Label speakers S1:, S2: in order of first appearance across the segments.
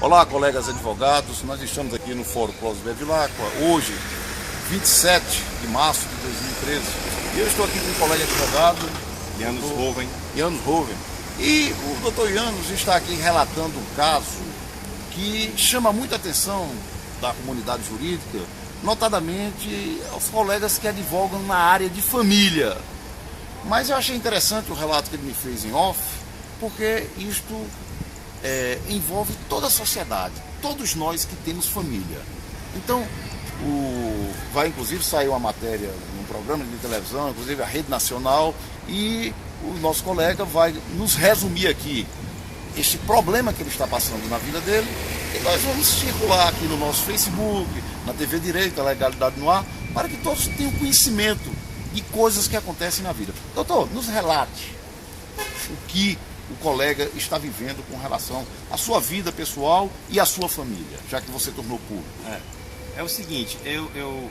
S1: Olá, colegas advogados, nós estamos aqui no Fórum Cláudio Bevilacqua, hoje, 27 de março de 2013. E eu estou aqui com um colega advogado, Janus Hoven. E o doutor Janus está aqui relatando um caso que chama muita atenção da comunidade jurídica, notadamente aos colegas que advogam na área de família. Mas eu achei interessante o relato que ele me fez em off, porque isto envolve toda a sociedade, todos nós que temos família. Então, vai inclusive sair uma matéria num programa de televisão, inclusive a Rede Nacional, e o nosso colega vai nos resumir aqui este problema que ele está passando na vida dele, e nós vamos circular aqui no nosso Facebook, na TV Direito, a Legalidade no Ar, para que todos tenham conhecimento de coisas que acontecem na vida. Doutor, nos relate o que o colega está vivendo com relação à sua vida pessoal e à sua família, já que você tornou público.
S2: É o seguinte, eu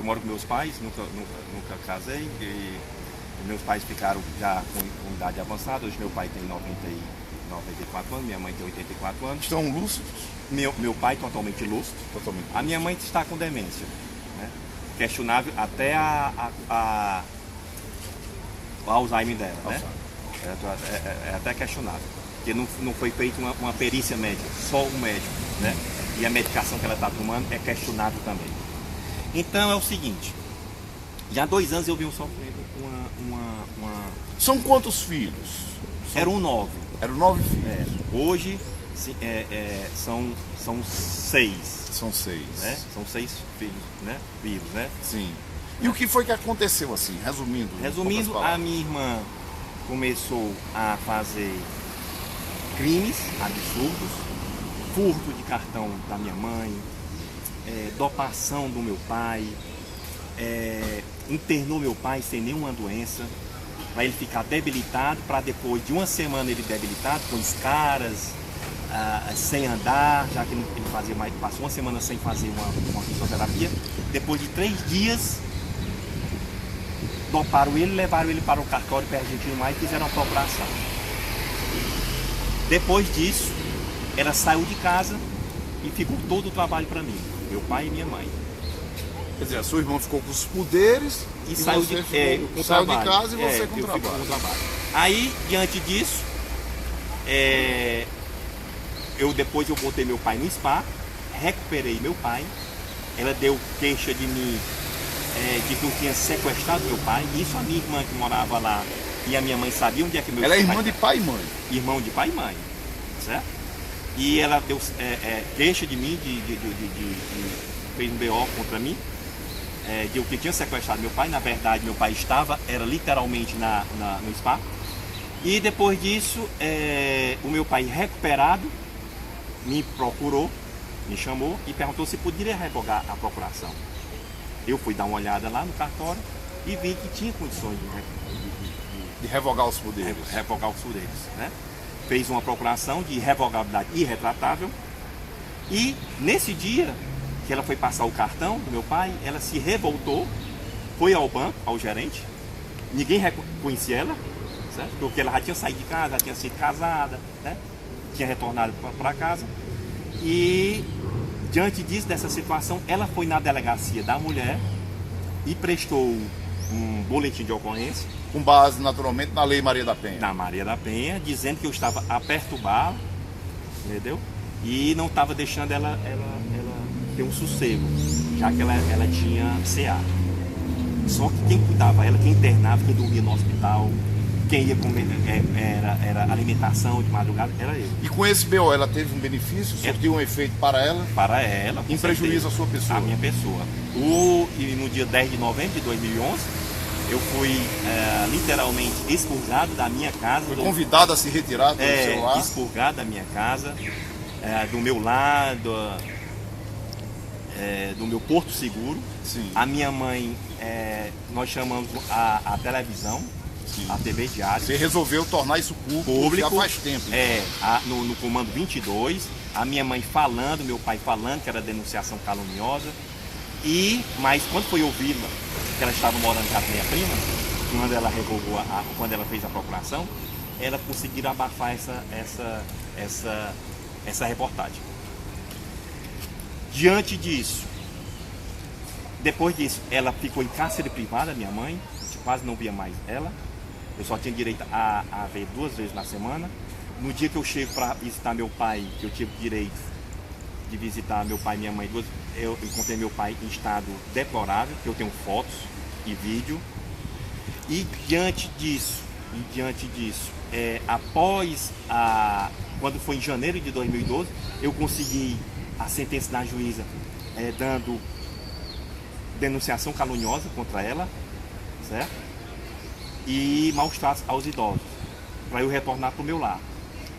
S2: moro com meus pais, nunca casei, e meus pais ficaram já com idade avançada. Hoje meu pai tem 94 anos, minha mãe tem 84 anos.
S1: Estão lúcidos?
S2: Meu pai totalmente lúcido. A minha mãe está com demência, né? Questionável até o Alzheimer dela, né? É até questionável, porque não foi feita uma perícia médica, só um médico, né? E a medicação que ela está tomando é questionável também. Então é o seguinte, já há 2 anos eu venho sofrendo uma...
S1: São quantos filhos?
S2: Eram 9.
S1: Eram 9 filhos.
S2: Hoje são 6.
S1: São 6.
S2: Né? São 6 filhos, né? Vivos, né?
S1: Sim. E o que foi que aconteceu assim, resumindo?
S2: Resumindo, a minha irmã começou a fazer crimes absurdos, furto de cartão da minha mãe, dopação do meu pai, internou meu pai sem nenhuma doença, para ele ficar debilitado, para depois de uma semana ele debilitado, com escaras, sem andar, já que ele passou uma semana sem fazer uma fisioterapia. Depois de 3 dias, doparam ele, levaram ele para o cartório Argentino Mais e fizeram uma procuração. Depois disso, ela saiu de casa e ficou todo o trabalho para mim, meu pai e minha mãe.
S1: Quer dizer, a sua irmã ficou com os poderes
S2: e saiu de
S1: casa e você com o trabalho.
S2: Aí, diante disso, depois eu botei meu pai no spa, recuperei meu pai, ela deu queixa de mim, de que eu tinha sequestrado meu pai. Isso a minha irmã que morava lá e a minha mãe sabia onde é que meu pai...
S1: Ela é irmã de pai e mãe?
S2: Irmão de pai e mãe, certo? E ela deu queixa de mim, fez um BO contra mim, de que eu tinha sequestrado meu pai. Na verdade, meu pai era literalmente no spa. E depois disso, o meu pai recuperado me procurou, me chamou e perguntou se poderia revogar a procuração. Eu fui dar uma olhada lá no cartório e vi que tinha condições
S1: de revogar os poderes.
S2: Revogar os poderes, né? Fez uma procuração de revogabilidade irretratável e nesse dia que ela foi passar o cartão do meu pai, ela se revoltou, foi ao banco, ao gerente, ninguém reconhecia ela, certo? Porque ela já tinha saído de casa, já tinha sido casada, né? Tinha retornado para casa e diante disso, dessa situação, ela foi na delegacia da mulher e prestou um boletim de ocorrência.
S1: Com base, naturalmente, na Lei Maria da Penha.
S2: Na Maria da Penha, dizendo que eu estava a perturbá-la, entendeu? E não estava deixando ela ter um sossego, já que ela tinha CA. Só que quem cuidava ela, quem internava, quem dormia no hospital, quem ia comer, era alimentação de madrugada, era eu.
S1: E com esse BO, ela teve um benefício? Surtiu um efeito para ela?
S2: Para ela.
S1: Em prejuízo à sua pessoa?
S2: A minha pessoa. E no dia 10 de novembro de 2011, eu fui literalmente expurgado da minha casa.
S1: Foi convidado a se retirar do seu lar?
S2: Expurgado da minha casa, do meu lado, do meu porto seguro.
S1: Sim.
S2: A minha mãe, nós chamamos a televisão, sim, a TV Diário.
S1: Você resolveu tornar isso público já faz tempo.
S2: Então. No comando 22, a minha mãe falando, meu pai falando que era denunciação caluniosa. Mas quando foi ouvido que ela estava morando com a minha prima, quando ela revogou, quando ela fez a procuração, ela conseguiu abafar essa reportagem. Diante disso, depois disso, ela ficou em cárcere privada, minha mãe, a gente quase não via mais ela. Eu só tinha direito a ver 2 vezes na semana. No dia que eu chego para visitar meu pai, que eu tive direito de visitar meu pai e minha mãe, eu encontrei meu pai em estado deplorável, que eu tenho fotos e vídeo. E diante disso, após quando foi em janeiro de 2012, eu consegui a sentença da juíza dando denunciação caluniosa contra ela, certo? E maus tratos aos idosos, para eu retornar para o meu lar.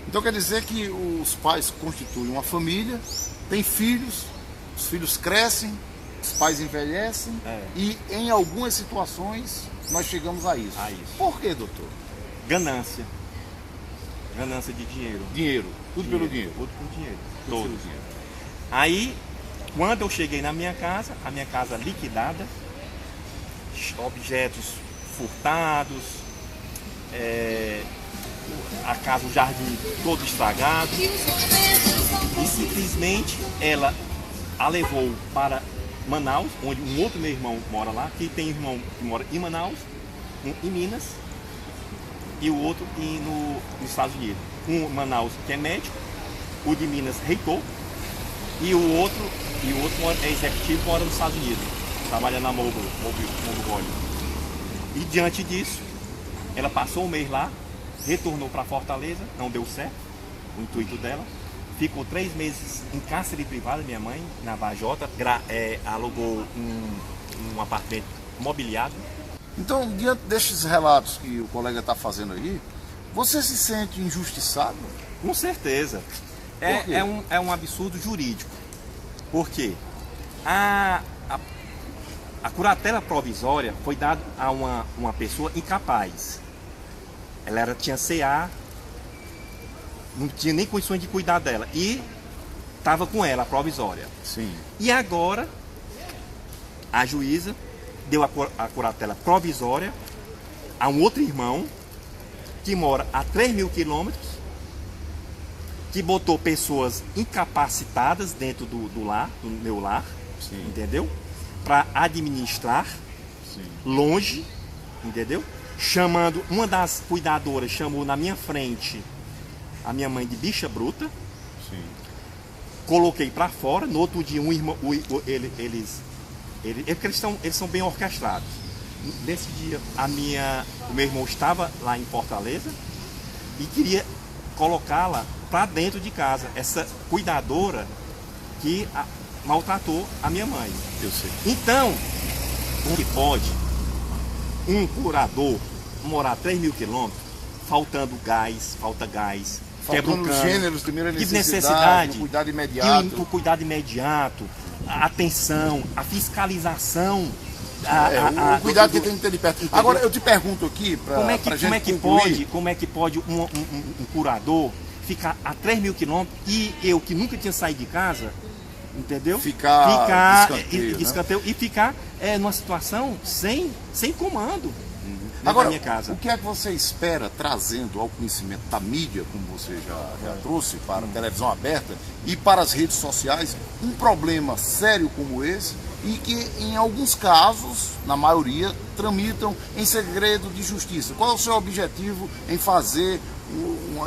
S1: Então quer dizer que os pais constituem uma família, têm filhos, os filhos crescem, os pais envelhecem e em algumas situações nós chegamos a isso. Por quê, doutor?
S2: Ganância. Ganância de dinheiro.
S1: Dinheiro. Tudo pelo dinheiro.
S2: Tudo por dinheiro.
S1: Tudo pelo dinheiro.
S2: Aí, quando eu cheguei na minha casa, a minha casa liquidada, objetos furtados, a casa, o jardim todo estragado, e simplesmente ela a levou para Manaus, onde um outro meu irmão mora lá, que tem irmão que mora em Manaus, um em Minas, e o outro nos Estados Unidos. Um em Manaus, que é médico, o de Minas, reitor, e o outro é executivo, mora nos Estados Unidos, trabalha na Mobile Volume. E diante disso, ela passou um mês lá, retornou para Fortaleza, não deu certo o intuito dela, ficou 3 meses em cárcere privado, minha mãe, na Vajota, alugou um apartamento mobiliado.
S1: Então, diante destes relatos que o colega está fazendo aí, você se sente injustiçado?
S2: Com certeza. É um absurdo jurídico. Por quê? A curatela provisória foi dada a uma pessoa incapaz. Ela tinha CA, não tinha nem condições de cuidar dela. E estava com ela, a provisória.
S1: Sim.
S2: E agora, a juíza deu a curatela provisória a um outro irmão que mora a 3.000 quilômetros, que botou pessoas incapacitadas dentro do meu lar,
S1: Sim.
S2: Entendeu? Para administrar,
S1: Sim.
S2: Longe, entendeu? Chamando, uma das cuidadoras chamou na minha frente a minha mãe de bicha bruta.
S1: Sim.
S2: Coloquei para fora. No outro dia, um irmão, eles são bem orquestrados. Nesse dia, o meu irmão estava lá em Fortaleza e queria colocá-la para dentro de casa. Essa cuidadora que maltratou a minha mãe.
S1: Eu sei.
S2: Então, como que pode um curador morar 3.000 quilômetros, faltando gás,
S1: Faltando os gêneros, primeira
S2: necessidade,
S1: o cuidado imediato.
S2: O cuidado imediato, a atenção, a fiscalização.
S1: O cuidado que tem que ter de perto.
S2: Entendeu?
S1: Agora, eu te pergunto aqui,
S2: como é que pode um curador ficar a 3.000 quilômetros e eu, que nunca tinha saído de casa, entendeu?
S1: Ficar
S2: de escanteio, e ficar numa situação sem comando.
S1: Agora,
S2: da minha casa.
S1: O que é que você espera, trazendo ao conhecimento da mídia, como você já trouxe, para a televisão aberta e para as redes sociais, um problema sério como esse e que em alguns casos, na maioria, tramitam em segredo de justiça? Qual é o seu objetivo em fazer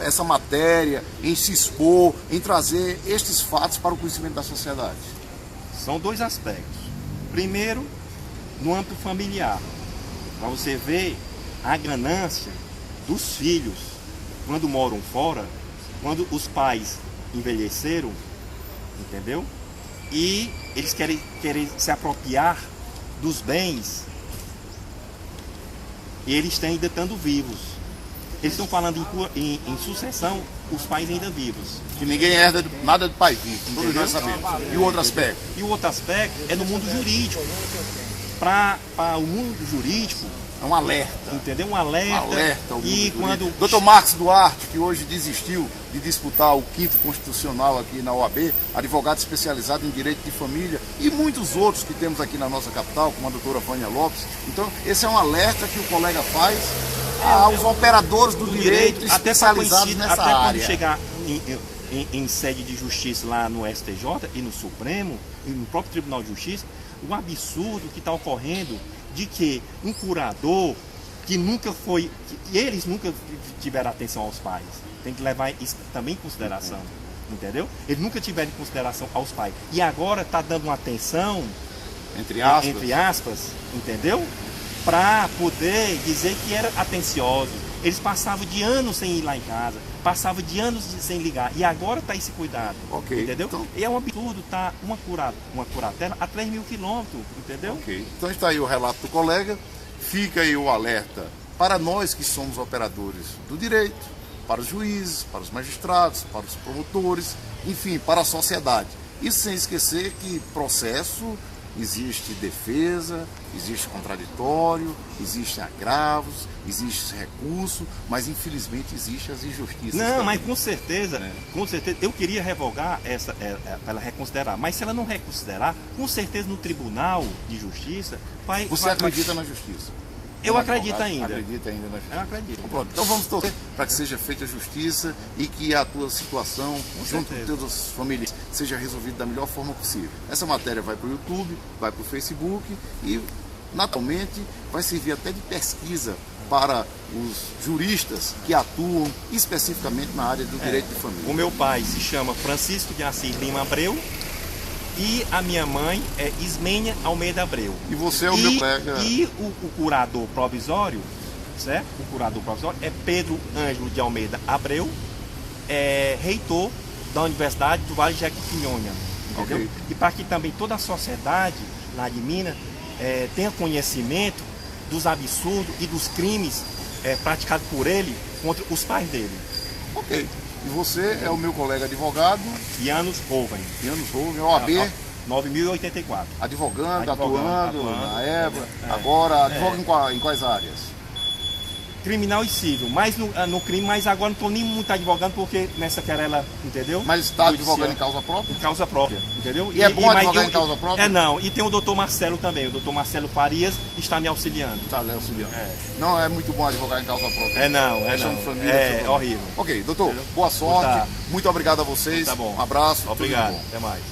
S1: essa matéria, em se expor, em trazer estes fatos para o conhecimento da sociedade?
S2: São 2 aspectos. Primeiro, no âmbito familiar, para você ver a ganância dos filhos quando moram fora, quando os pais envelheceram, entendeu? E eles querem se apropriar dos bens e eles ainda estando vivos. Eles estão falando em sucessão, os pais ainda vivos.
S1: Que ninguém herda nada do pai vivo, todos nós sabemos. E o outro aspecto?
S2: E o outro aspecto é no mundo jurídico. Para o mundo jurídico,
S1: é um alerta.
S2: Entendeu? Um alerta.
S1: E quando Dr. Marcos Duarte, que hoje desistiu de disputar o 5º constitucional aqui na OAB, advogado especializado em direito de família, e muitos outros que temos aqui na nossa capital, como a doutora Vânia Lopes. Então, esse é um alerta que o colega faz aos operadores do direito especializados nessa área.
S2: Até quando chegar em sede de justiça lá no STJ e no Supremo, e no próprio Tribunal de Justiça, o absurdo que está ocorrendo de que um curador que nunca foi, que eles nunca tiveram atenção aos pais, tem que levar isso também em consideração, entendeu? Eles nunca tiveram em consideração aos pais, e agora está dando uma atenção, entre aspas, entendeu? Para poder dizer que era atencioso. Eles passavam de anos sem ir lá em casa, passavam de anos sem ligar, e agora está esse cuidado, entendeu? Então, e é um absurdo, tá uma curatela a 3.000 quilômetros, entendeu?
S1: Então está aí o relato do colega, fica aí o alerta para nós que somos operadores do direito, para os juízes, para os magistrados, para os promotores, enfim, para a sociedade. Isso sem esquecer que processo existe defesa, existe contraditório, existem agravos, existe recurso, mas infelizmente existem as injustiças.
S2: Não,
S1: também.
S2: mas com certeza, eu queria revogar essa, para ela reconsiderar, mas se ela não reconsiderar, com certeza no Tribunal de Justiça vai...
S1: Você acredita na justiça?
S2: Eu acredito ainda.
S1: Acredita ainda na justiça?
S2: Eu acredito.
S1: Então, pronto. Então vamos torcer para que seja feita a justiça e que a tua situação, junto com teus familiares, seja resolvida da melhor forma possível. Essa matéria vai para o YouTube, vai para o Facebook e, naturalmente, vai servir até de pesquisa para os juristas que atuam especificamente na área do direito de família.
S2: O meu pai se chama Francisco de Assis Lima Abreu. E a minha mãe é Ismênia Almeida Abreu.
S1: E você é o meu colega.
S2: E o curador provisório, certo? O curador provisório é Pedro Ângelo de Almeida Abreu, reitor da Universidade do Vale de Jequitinhonha. Entendeu? E para que também toda a sociedade lá de Minas tenha conhecimento dos absurdos e dos crimes praticados por ele contra os pais dele.
S1: Ok. E você é o meu colega advogado?
S2: Janos Hoven.
S1: Janos Hoven, OAB?
S2: 9.084.
S1: Advogando, atuando na EBA. Agora, advoga em quais áreas?
S2: Criminal e civil, mas no crime, mas agora não estou nem muito advogando porque nessa querela, entendeu?
S1: Mas está advogando em causa própria?
S2: Em causa própria, entendeu?
S1: E é bom advogar em causa própria?
S2: Não, e tem o doutor Marcelo também, o doutor Marcelo Farias está me auxiliando.
S1: Está me auxiliando. Não é muito bom advogar em causa própria.
S2: Não.
S1: Família,
S2: é horrível.
S1: Ok, doutor, boa sorte, muito obrigado a vocês.
S2: Tá bom.
S1: Um abraço.
S2: Obrigado, até mais.